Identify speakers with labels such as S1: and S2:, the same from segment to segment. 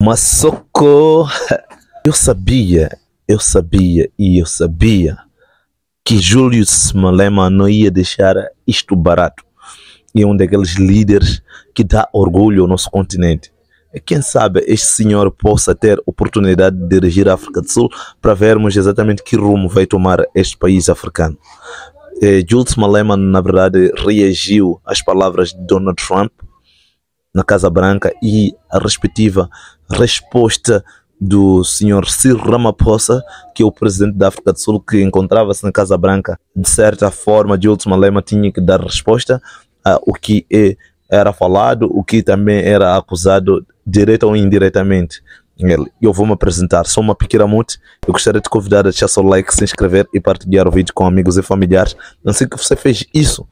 S1: Massoko, eu sabia e eu sabia que Julius Malema não ia deixar isto barato. E é um daqueles líderes que dá orgulho ao nosso continente. E quem sabe este senhor possa ter oportunidade de dirigir a África do Sul para vermos exatamente que rumo vai tomar este país africano. Julius Malema, na verdade, reagiu às palavras de Donald Trump na Casa Branca e a respectiva resposta do senhor Cyril Ramaphosa, que é o presidente da África do Sul, que encontrava-se na Casa Branca. De certa forma, Julius Malema tinha que dar resposta ao que era falado, o que também era acusado, direto ou indiretamente. Eu vou me apresentar, sou uma pequena mute. Eu gostaria de convidar a deixar seu like, se inscrever e partilhar o vídeo com amigos e familiares. Assim que você fez isso,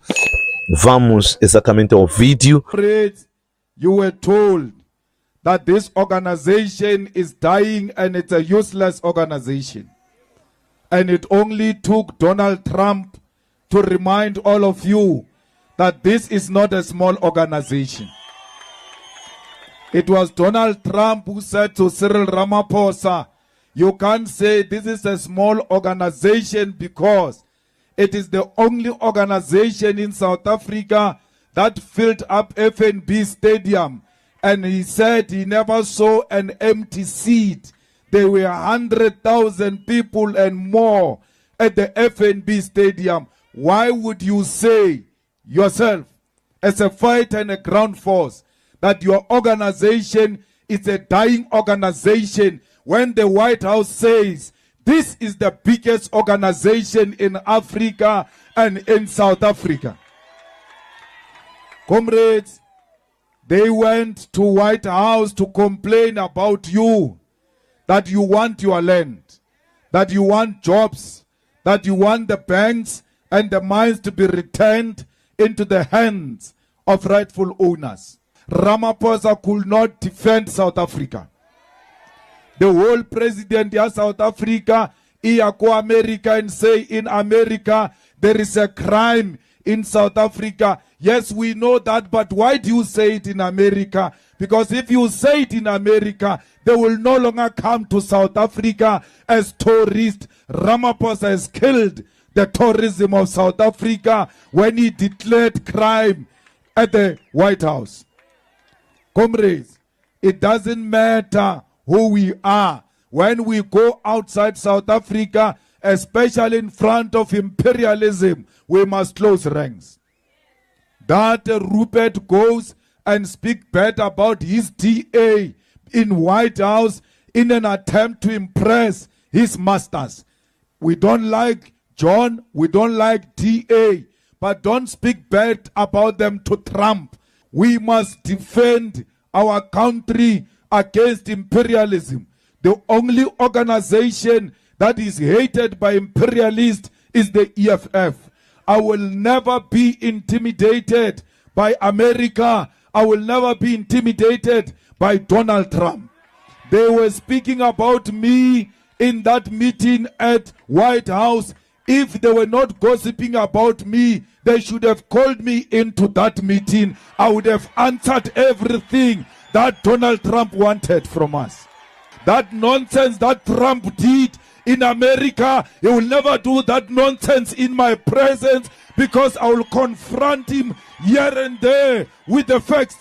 S1: vamos exatamente ao vídeo.
S2: You were told that this organization is dying and it's a useless organization. And it only took Donald Trump to remind all of you that this is not a small organization. It was Donald Trump who said to Cyril Ramaphosa, you can't say this is a small organization because it is the only organization in South Africa that filled up FNB Stadium. And he said he never saw an empty seat. There were 100,000 people and more at the FNB Stadium. Why would you say yourself, as a fighter and a ground force, that your organization is a dying organization when the White House says this is the biggest organization in Africa and in South Africa? Comrades, they went to White House to complain about you, that you want your land, that you want jobs, that you want the banks and the mines to be returned into the hands of rightful owners. Ramaphosa could not defend South Africa. The whole president of South Africa, he go America and say in America there is a crime in South Africa. Yes, we know that, but why do you say it in America? Because if you say it in America, they will no longer come to South Africa as tourists. Ramaphosa has killed the tourism of South Africa when he declared crime at the White House. Comrades, it doesn't matter who we are. When we go outside South Africa, especially in front of imperialism, we must close ranks. That Rupert goes and speak bad about his DA in White House in an attempt to impress his masters. We don't like John, we don't like DA, but don't speak bad about them to Trump. We must defend our country against imperialism. The only organization that is hated by imperialists is the EFF. I will never be intimidated by America. I will never be intimidated by Donald Trump. They were speaking about me in that meeting at White House. If they were not gossiping about me, they should have called me into that meeting. I would have answered everything that Donald Trump wanted from us. That nonsense that Trump did in America, he will never do that nonsense in my presence, because I will confront him here and there with the facts.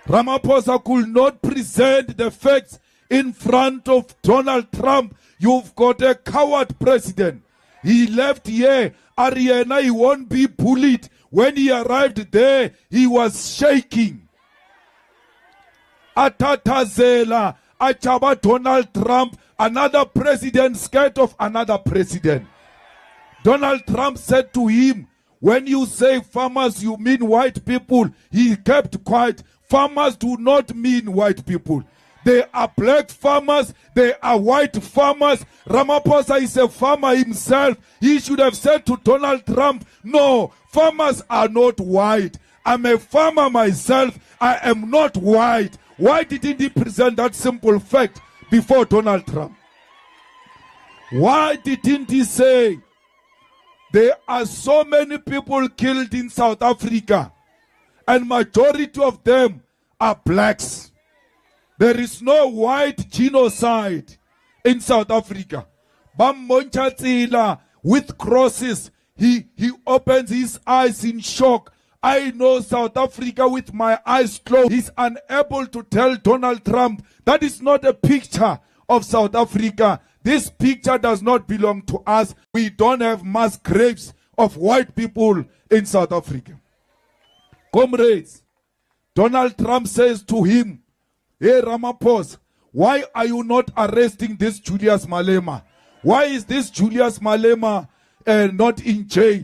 S2: Ramaphosa could not present the facts in front of Donald Trump. You've got a coward president. He left here. Ariana, he won't be bullied. When he arrived there, he was shaking. Atatazela, Achaba Donald Trump, another president scared of another president. Donald Trump said to him, when you say farmers, you mean white people. He kept quiet. Farmers do not mean white people. They are black farmers. They are white farmers. Ramaphosa is a farmer himself. He should have said to Donald Trump, no, farmers are not white. I'm a farmer myself. I am not white. Why didn't he present that simple fact before Donald Trump? Why didn't he say, there are so many people killed in South Africa, and majority of them are blacks? There is no white genocide in South Africa. Bammonchatsila with crosses. He opens his eyes in shock. I know South Africa with my eyes closed. He's unable to tell Donald Trump that is not a picture of South Africa. This picture does not belong to us. We don't have mass graves of white people in South Africa. Comrades, Donald Trump says to him, "Hey Ramaphosa, why are you not arresting this Julius Malema? Why is this Julius Malema not in jail?"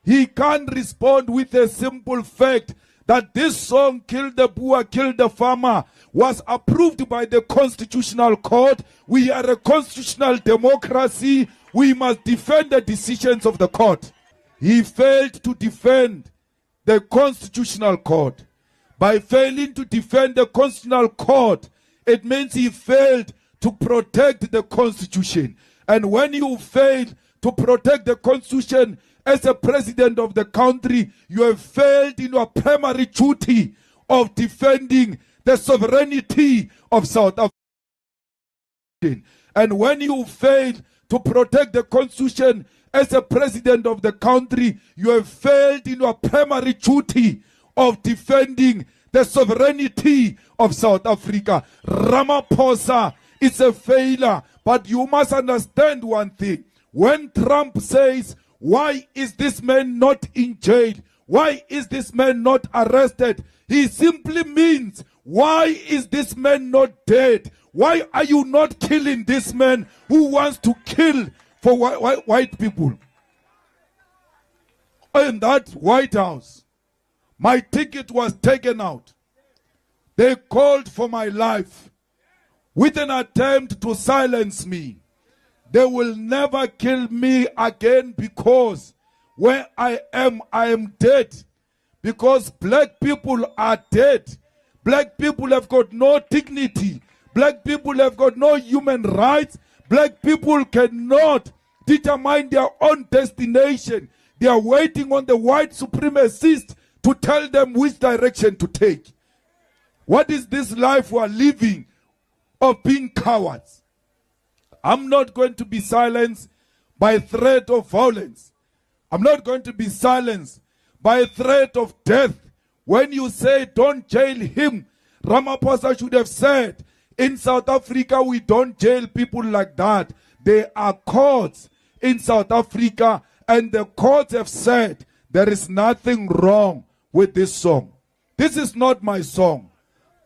S2: He can't respond with a simple fact that this song, "Kill the Boer, Kill the Farmer," was approved by the Constitutional Court. We are a constitutional democracy. We must defend the decisions of the court. He failed to defend the Constitutional Court. By failing to defend the Constitutional Court, it means he failed to protect the Constitution. And when you fail to protect the Constitution as a president of the country, you have failed in your primary duty of defending the sovereignty of South Africa. And when you fail to protect the Constitution as a president of the country, you have failed in your primary duty of defending the sovereignty of South Africa. Ramaphosa is a failure, but you must understand one thing. When Trump says, "Why is this man not in jail? Why is this man not arrested?" he simply means, why is this man not dead? Why are you not killing this man who wants to kill for white people? In that White House, my ticket was taken out. They called for my life with an attempt to silence me. They will never kill me again because where I am dead. Because black people are dead. Black people have got no dignity. Black people have got no human rights. Black people cannot determine their own destination. They are waiting on the white supremacists to tell them which direction to take. What is this life we are living of being cowards? I'm not going to be silenced by threat of violence. I'm not going to be silenced by threat of death. When you say don't jail him, Ramaphosa should have said, in South Africa we don't jail people like that. There are courts in South Africa and the courts have said there is nothing wrong with this song. This is not my song.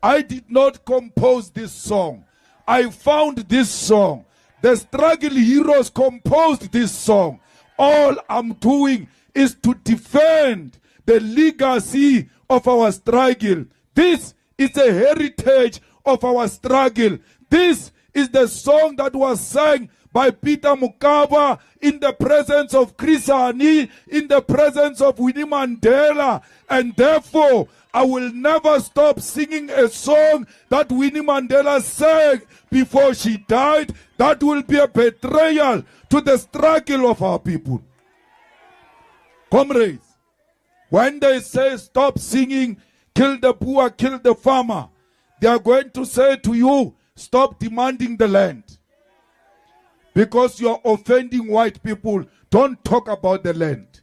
S2: I did not compose this song. I found this song. The struggle heroes composed this song. All I'm doing is to defend the legacy of our struggle. This is a heritage of our struggle. This is the song that was sung by Peter Mokaba in the presence of Chris Hani, in the presence of Winnie Mandela. And therefore, I will never stop singing a song that Winnie Mandela sang before she died. That will be a betrayal to the struggle of our people. Comrades, when they say stop singing, kill the Boer, kill the farmer, they are going to say to you, stop demanding the land. Because you are offending white people, don't talk about the land.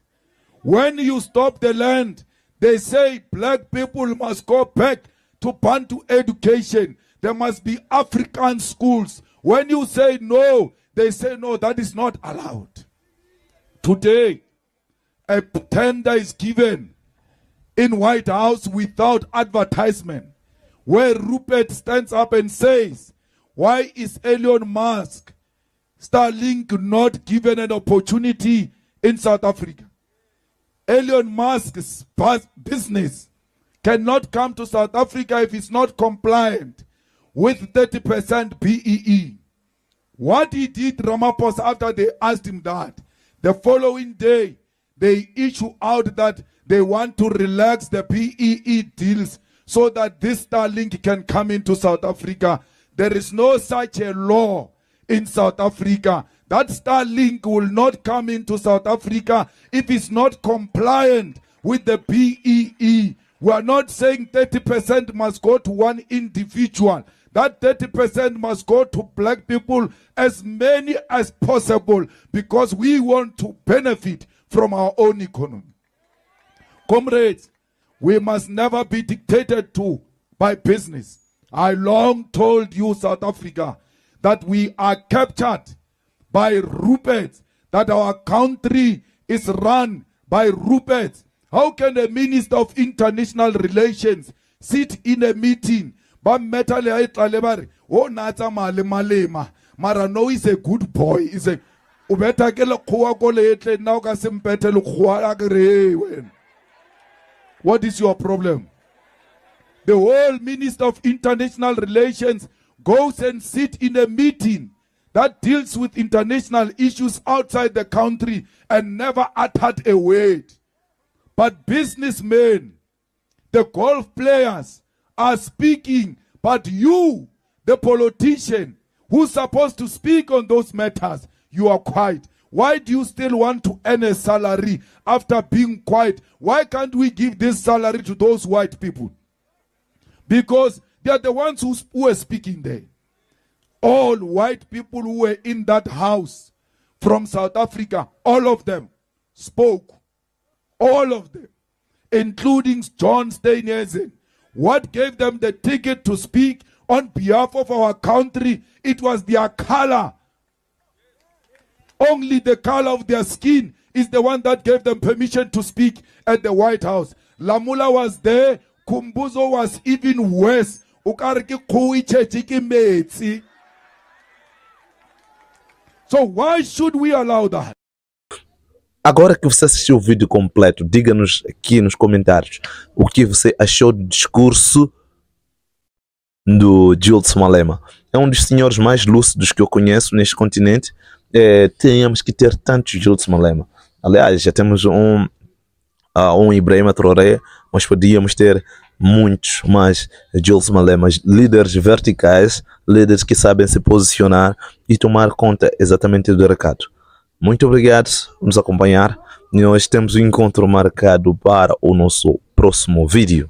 S2: When you stop the land, they say black people must go back to Bantu education. There must be African schools. When you say no, they say no, that is not allowed. Today, a tender is given in White House without advertisement, where Rupert stands up and says, why is Elon Musk, Starlink, not given an opportunity in South Africa? Elon Musk's business cannot come to South Africa if it's not compliant with 30% BEE. What he did, Ramaphosa, after they asked him that, the following day, they issue out that they want to relax the BEE deals so that this Starlink can come into South Africa. There is no such a law in South Africa. That Starlink will not come into South Africa if it's not compliant with the BEE. We are not saying 30% must go to one individual. That 30% must go to black people, as many as possible, because we want to benefit from our own economy. Comrades, we must never be dictated to by business. I long told you, South Africa, that we are captured by Ruperts, that our country is run by Ruperts. How can a minister of international relations sit in a meeting? Oh, Nata Malema. Marano is a good boy. Is a what is your problem? The whole Minister of International Relations goes and sits in a meeting that deals with international issues outside the country and never uttered a word. But businessmen, the golf players are speaking, but you, the politician, who's supposed to speak on those matters, you are quiet. Why do you still want to earn a salary after being quiet? Why can't we give this salary to those white people? Because they are the ones who are speaking there. All white people who were in that house from South Africa, all of them spoke. All of them, including John Steenhuisen. What gave them the ticket to speak on behalf of our country? It was their color. Only the color of their skin is the one that gave them permission to speak at the White House. Lamula was there. Kumbuzo was even worse. So why should we allow that?
S1: Agora que você assistiu o vídeo completo, diga-nos aqui nos comentários o que você achou do discurso do Julius Malema. É um dos senhores mais lúcidos que eu conheço neste continente. Tínhamos que ter tantos Julius Malema. Aliás, já temos um Ibrahim Traoré, mas podíamos ter muitos mais Julius Malema, líderes verticais, líderes que sabem se posicionar e tomar conta exatamente do recado. Muito obrigado por nos acompanhar. Nós temos um encontro marcado para o nosso próximo vídeo.